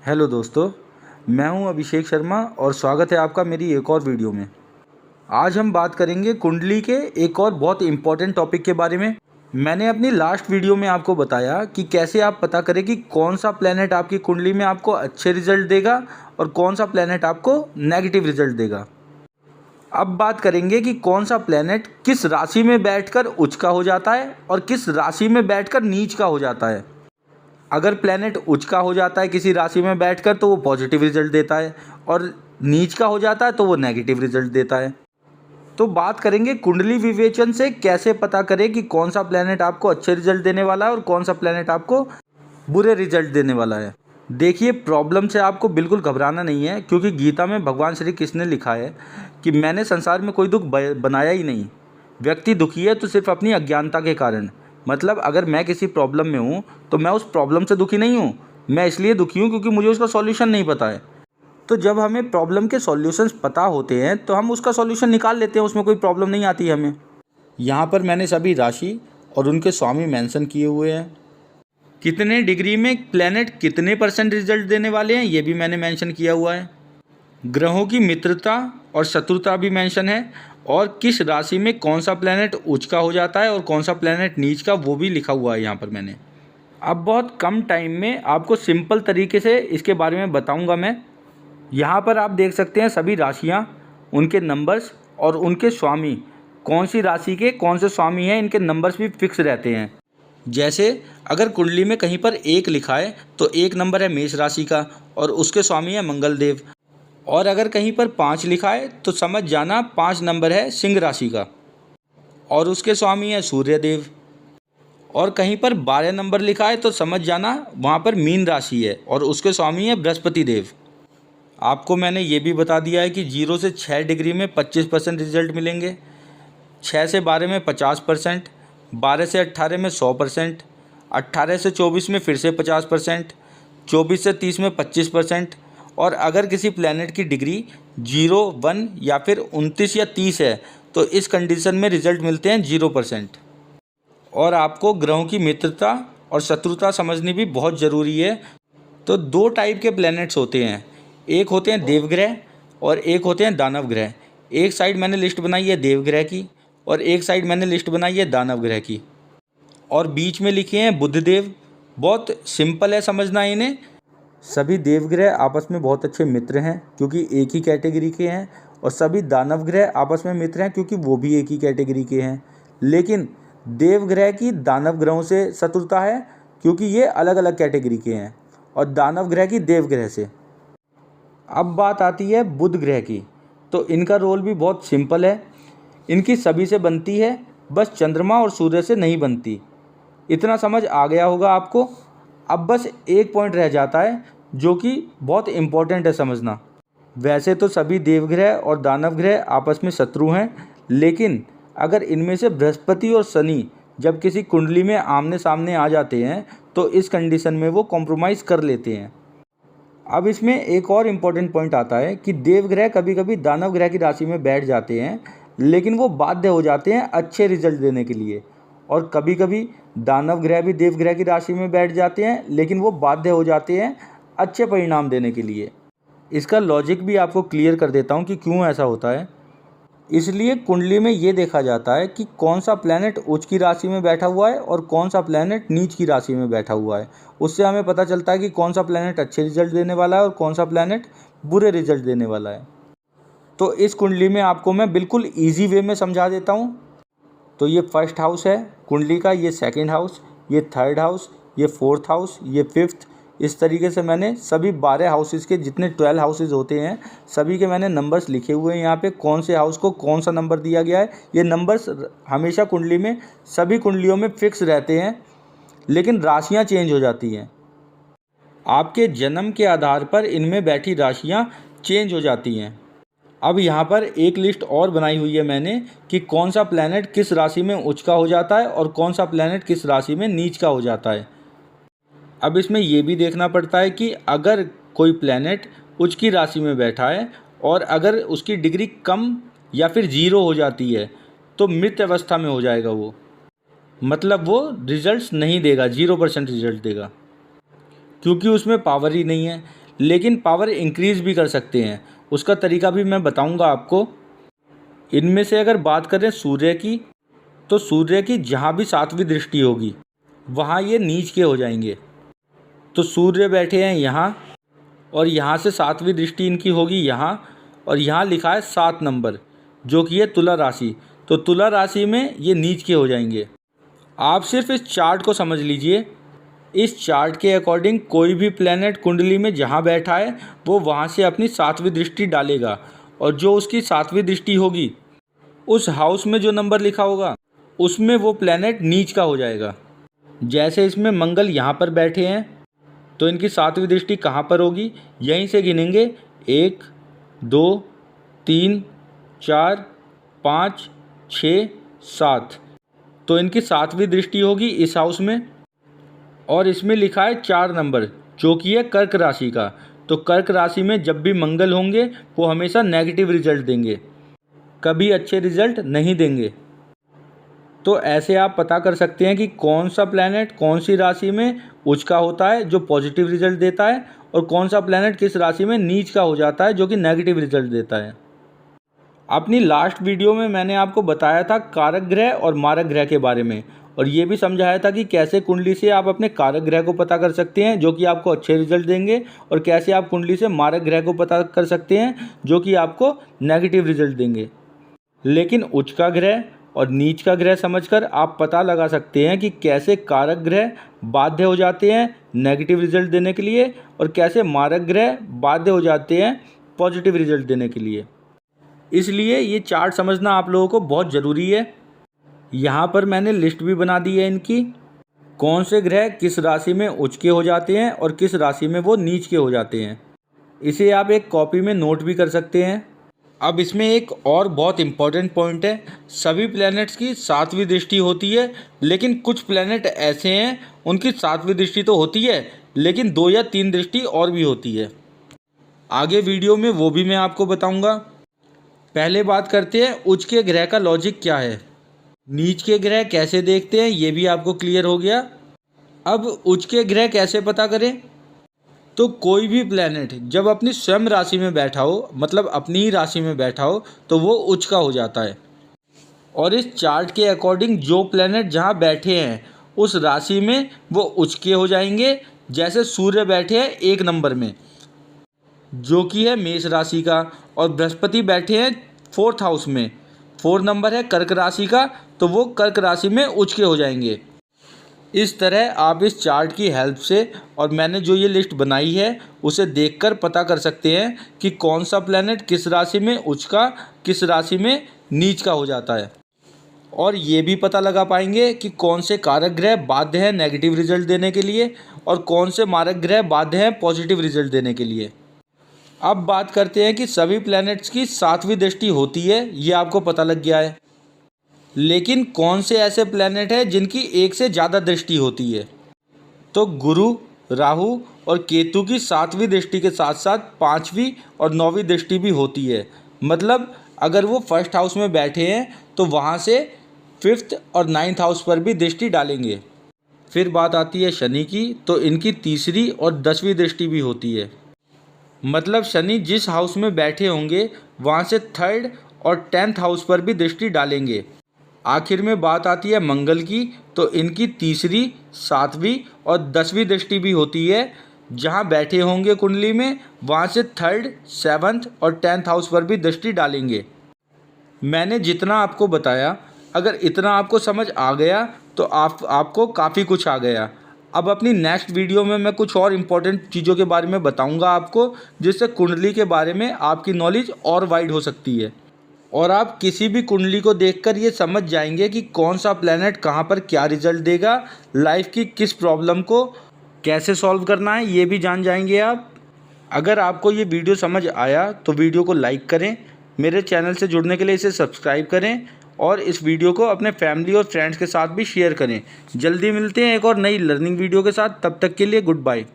Hello दोस्तों, मैं हूं अभिषेक शर्मा और स्वागत है आपका मेरी एक और वीडियो में। आज हम बात करेंगे कुंडली के एक और बहुत इम्पॉर्टेंट टॉपिक के बारे में। मैंने अपनी लास्ट वीडियो में आपको बताया कि कैसे आप पता करें कि कौन सा प्लैनेट आपकी कुंडली में आपको अच्छे रिजल्ट देगा और कौन सा प्लैनेट आपको नेगेटिव रिजल्ट देगा। अब बात करेंगे कि कौन सा प्लैनेट किस राशि में बैठकर उच्च का हो जाता है और किस राशि में बैठकर नीच का हो जाता है। अगर प्लैनेट उच्च का हो जाता है किसी राशि में बैठकर तो वो पॉजिटिव रिजल्ट देता है और नीच का हो जाता है तो वो नेगेटिव रिजल्ट देता है। तो बात करेंगे कुंडली विवेचन से कैसे पता करें कि कौन सा प्लैनेट आपको अच्छे रिजल्ट देने वाला है और कौन सा प्लैनेट आपको बुरे रिजल्ट देने वाला है। देखिए, प्रॉब्लम से आपको बिल्कुल घबराना नहीं है, क्योंकि गीता में भगवान श्री कृष्ण ने लिखा है कि मैंने संसार में कोई दुख बनाया ही नहीं। व्यक्ति दुखी है तो सिर्फ अपनी अज्ञानता के कारण। मतलब अगर मैं किसी प्रॉब्लम में हूँ तो मैं उस प्रॉब्लम से दुखी नहीं हूँ, मैं इसलिए दुखी हूँ क्योंकि मुझे उसका सॉल्यूशन नहीं पता है। तो जब हमें प्रॉब्लम के सॉल्यूशंस पता होते हैं तो हम उसका सॉल्यूशन निकाल लेते हैं, उसमें कोई प्रॉब्लम नहीं आती हमें। यहाँ पर मैंने सभी राशि और उनके स्वामी मेंशन किए हुए हैं। कितने डिग्री में प्लैनेट कितने % रिजल्ट देने वाले हैं ये भी मैंने मेंशन किया हुआ है। ग्रहों की मित्रता और शत्रुता भी मेंशन है, और किस राशि में कौन सा प्लैनेट उच्च का हो जाता है और कौन सा प्लैनेट नीच का, वो भी लिखा हुआ है यहाँ पर मैंने। अब बहुत कम टाइम में आपको सिंपल तरीके से इसके बारे में बताऊँगा मैं। यहाँ पर आप देख सकते हैं सभी राशियाँ, उनके नंबर्स और उनके स्वामी, कौन सी राशि के कौन से स्वामी हैं, इनके नंबर्स भी फिक्स रहते हैं। जैसे अगर कुंडली में कहीं पर 1 लिखा है तो 1 नंबर है मेष राशि का और उसके स्वामी है मंगल देव, और अगर कहीं पर 5 लिखा है तो समझ जाना 5 नंबर है सिंह राशि का और उसके स्वामी है सूर्य देव, और कहीं पर 12 नंबर लिखा है तो समझ जाना वहाँ पर मीन राशि है और उसके स्वामी है बृहस्पति देव। आपको मैंने ये भी बता दिया है कि 0 से 6 डिग्री में 25% रिजल्ट मिलेंगे, 6 से 12 में 50%, 12 से 18 में 100%, 18 से 24 में फिर से 50%, 24 से 30 में 25%, और अगर किसी प्लैनेट की डिग्री 0, 1 या फिर 29 या 30 है तो इस कंडीशन में रिजल्ट मिलते हैं 0%। और आपको ग्रहों की मित्रता और शत्रुता समझनी भी बहुत ज़रूरी है। तो 2 टाइप के प्लैनेट्स होते हैं, एक होते हैं देवग्रह और एक होते हैं दानव ग्रह। एक साइड मैंने लिस्ट बनाई है देवग्रह की और एक साइड मैंने लिस्ट बनाई है दानव ग्रह की, और बीच में लिखे हैं बुध देव। बहुत सिंपल है समझना इन्हें। सभी देवग्रह आपस में बहुत अच्छे मित्र हैं क्योंकि एक ही कैटेगरी के हैं, और सभी दानव ग्रह आपस में मित्र हैं क्योंकि वो भी एक ही कैटेगरी के हैं। लेकिन देवग्रह की दानव ग्रहों से शत्रुता है क्योंकि ये अलग अलग कैटेगरी के हैं, और दानव ग्रह की देवग्रह से। अब बात आती है बुध ग्रह की, तो इनका रोल भी बहुत सिंपल है। इनकी सभी से बनती है, बस चंद्रमा और सूर्य से नहीं बनती। इतना समझ आ गया होगा आपको। अब बस एक पॉइंट रह जाता है जो कि बहुत इम्पोर्टेंट है समझना। वैसे तो सभी देवग्रह और दानव ग्रह आपस में शत्रु हैं, लेकिन अगर इनमें से बृहस्पति और शनि जब किसी कुंडली में आमने सामने आ जाते हैं तो इस कंडीशन में वो कॉम्प्रोमाइज़ कर लेते हैं। अब इसमें एक और इम्पॉर्टेंट पॉइंट आता है कि देवग्रह कभी कभी दानव ग्रह की राशि में बैठ जाते हैं, लेकिन वो बाध्य हो जाते हैं अच्छे रिजल्ट देने के लिए, और कभी कभी दानव ग्रह भी देवग्रह की राशि में बैठ जाते हैं लेकिन वो बाध्य हो जाते हैं अच्छे परिणाम देने के लिए। इसका लॉजिक भी आपको क्लियर कर देता हूँ कि क्यों ऐसा होता है। इसलिए कुंडली में ये देखा जाता है कि कौन सा प्लैनेट उच्च की राशि में बैठा हुआ है और कौन सा प्लैनेट नीच की राशि में बैठा हुआ है। उससे हमें पता चलता है कि कौन सा प्लैनेट अच्छे रिजल्ट देने वाला है और कौन सा प्लैनेट बुरे रिजल्ट देने वाला है। तो इस कुंडली में आपको मैं बिल्कुल ईजी वे में समझा देता हूँ। तो ये फर्स्ट हाउस है कुंडली का, ये सेकंड हाउस, ये थर्ड हाउस, ये फोर्थ हाउस, ये फिफ्थ। इस तरीके से मैंने सभी 12 हाउसेस के जितने 12 हाउसेस होते हैं सभी के मैंने नंबर्स लिखे हुए हैं यहाँ पे, कौन से हाउस को कौन सा नंबर दिया गया है। ये नंबर्स हमेशा कुंडली में सभी कुंडलियों में फिक्स रहते हैं, लेकिन राशियाँ चेंज हो जाती हैं। आपके जन्म के आधार पर इनमें बैठी राशियाँ चेंज हो जाती हैं। अब यहाँ पर एक लिस्ट और बनाई हुई है मैंने कि कौन सा प्लैनेट किस राशि में उच्च का हो जाता है और कौन सा प्लैनेट किस राशि में नीच का हो जाता है। अब इसमें यह भी देखना पड़ता है कि अगर कोई प्लैनेट उच्च की राशि में बैठा है और अगर उसकी डिग्री कम या फिर 0 हो जाती है तो मृत अवस्था में हो जाएगा वो, मतलब वो रिजल्ट्स नहीं देगा, 0% रिजल्ट देगा क्योंकि उसमें पावर ही नहीं है। लेकिन पावर इंक्रीज़ भी कर सकते हैं। उसका तरीका भी मैं बताऊंगा आपको। इनमें से अगर बात करें सूर्य की, तो सूर्य की जहाँ भी 7वीं दृष्टि होगी वहाँ ये नीच के हो जाएंगे। तो सूर्य बैठे हैं यहाँ और यहाँ से 7वीं दृष्टि इनकी होगी यहाँ, और यहाँ लिखा है 7 नंबर जो कि है तुला राशि। तो तुला राशि में ये नीच के हो जाएंगे। आप सिर्फ इस चार्ट को समझ लीजिए। इस चार्ट के अकॉर्डिंग कोई भी प्लैनेट कुंडली में जहाँ बैठा है वो वहाँ से अपनी 7वीं दृष्टि डालेगा, और जो उसकी 7वीं दृष्टि होगी उस हाउस में जो नंबर लिखा होगा उसमें वो प्लैनेट नीच का हो जाएगा। जैसे इसमें मंगल यहाँ पर बैठे हैं तो इनकी 7वीं दृष्टि कहाँ पर होगी, यहीं से गिनेंगे 1 2 3 4 5 6 7। तो इनकी 7वीं दृष्टि होगी इस हाउस में, और इसमें लिखा है 4 नंबर जो कि है कर्क राशि का। तो कर्क राशि में जब भी मंगल होंगे वो हमेशा नेगेटिव रिजल्ट देंगे, कभी अच्छे रिजल्ट नहीं देंगे। तो ऐसे आप पता कर सकते हैं कि कौन सा प्लैनेट कौन सी राशि में उच्च का होता है जो पॉजिटिव रिजल्ट देता है, और कौन सा प्लैनेट किस राशि में नीच का हो जाता है जो कि नेगेटिव रिजल्ट देता है। अपनी लास्ट वीडियो में मैंने आपको बताया था कारक ग्रह और मारक ग्रह के बारे में, और ये भी समझाया था कि कैसे कुंडली से आप अपने कारक ग्रह को पता कर सकते हैं जो कि आपको अच्छे रिजल्ट देंगे, और कैसे आप कुंडली से मारक ग्रह को पता कर सकते हैं जो कि आपको नेगेटिव रिजल्ट देंगे। लेकिन उच्च का ग्रह और नीच का ग्रह समझकर आप पता लगा सकते हैं कि कैसे कारक ग्रह बाध्य हो जाते हैं नेगेटिव रिजल्ट देने के लिए, और कैसे मारक ग्रह बाध्य हो जाते हैं पॉजिटिव रिजल्ट देने के लिए। इसलिए ये चार्ट समझना आप लोगों को बहुत ज़रूरी है। यहाँ पर मैंने लिस्ट भी बना दी है इनकी, कौन से ग्रह किस राशि में उच्च के हो जाते हैं और किस राशि में वो नीच के हो जाते हैं। इसे आप एक कॉपी में नोट भी कर सकते हैं। अब इसमें एक और बहुत इम्पॉर्टेंट पॉइंट है, सभी प्लैनेट्स की 7वीं दृष्टि होती है, लेकिन कुछ प्लैनेट ऐसे हैं उनकी 7वीं दृष्टि तो होती है लेकिन 2 या 3 दृष्टि और भी होती है। आगे वीडियो में वो भी मैं आपको बताऊंगा। पहले बात करते हैं उच्च के ग्रह का लॉजिक क्या है, नीच के ग्रह कैसे देखते हैं, ये भी आपको क्लियर हो गया। अब उच्च के ग्रह कैसे पता करें, तो कोई भी प्लैनेट जब अपनी स्वयं राशि में बैठा हो, मतलब अपनी ही राशि में बैठा हो, तो वो उच्च का हो जाता है। और इस चार्ट के अकॉर्डिंग जो प्लैनेट जहाँ बैठे हैं उस राशि में वो उच्च के हो जाएंगे। जैसे सूर्य बैठे हैं 1 नंबर में जो कि है मेष राशि का, और बृहस्पति बैठे हैं 4th हाउस में, 4 नंबर है कर्क राशि का, तो वो कर्क राशि में उच्च के हो जाएंगे। इस तरह आप इस चार्ट की हेल्प से और मैंने जो ये लिस्ट बनाई है उसे देखकर पता कर सकते हैं कि कौन सा प्लैनेट किस राशि में उच्च का, किस राशि में नीच का हो जाता है। और ये भी पता लगा पाएंगे कि कौन से कारक ग्रह बाध्य हैं नेगेटिव रिजल्ट देने के लिए, और कौन से मारक ग्रह बाध्य हैं पॉजिटिव रिजल्ट देने के लिए। अब बात करते हैं कि सभी प्लैनेट्स की 7वीं दृष्टि होती है, ये आपको पता लग गया है। लेकिन कौन से ऐसे प्लैनेट हैं जिनकी एक से ज़्यादा दृष्टि होती है, तो गुरु, राहु और केतु की 7वीं दृष्टि के साथ साथ 5वीं और 9वीं दृष्टि भी होती है। मतलब अगर वो 1st हाउस में बैठे हैं तो वहाँ से 5th और 9th हाउस पर भी दृष्टि डालेंगे। फिर बात आती है शनि की, तो इनकी 3री और 10वीं दृष्टि भी होती है। मतलब शनि जिस हाउस में बैठे होंगे वहाँ से 3rd और 10th हाउस पर भी दृष्टि डालेंगे। आखिर में बात आती है मंगल की, तो इनकी 3री, 7वीं और 10वीं दृष्टि भी होती है। जहाँ बैठे होंगे कुंडली में वहाँ से 3rd, 7th और 10th हाउस पर भी दृष्टि डालेंगे। मैंने जितना आपको बताया, अगर इतना आपको समझ आ गया तो आपको काफ़ी कुछ आ गया। अब अपनी नेक्स्ट वीडियो में मैं कुछ और इम्पोर्टेंट चीज़ों के बारे में बताऊंगा आपको, जिससे कुंडली के बारे में आपकी नॉलेज और वाइड हो सकती है, और आप किसी भी कुंडली को देखकर ये समझ जाएंगे कि कौन सा प्लैनेट कहाँ पर क्या रिजल्ट देगा, लाइफ की किस प्रॉब्लम को कैसे सॉल्व करना है ये भी जान जाएंगे आप। अगर आपको ये वीडियो समझ आया तो वीडियो को लाइक करें, मेरे चैनल से जुड़ने के लिए इसे सब्सक्राइब करें, और इस वीडियो को अपने फैमिली और फ्रेंड्स के साथ भी शेयर करें। जल्दी मिलते हैं एक और नई लर्निंग वीडियो के साथ, तब तक के लिए गुड बाय।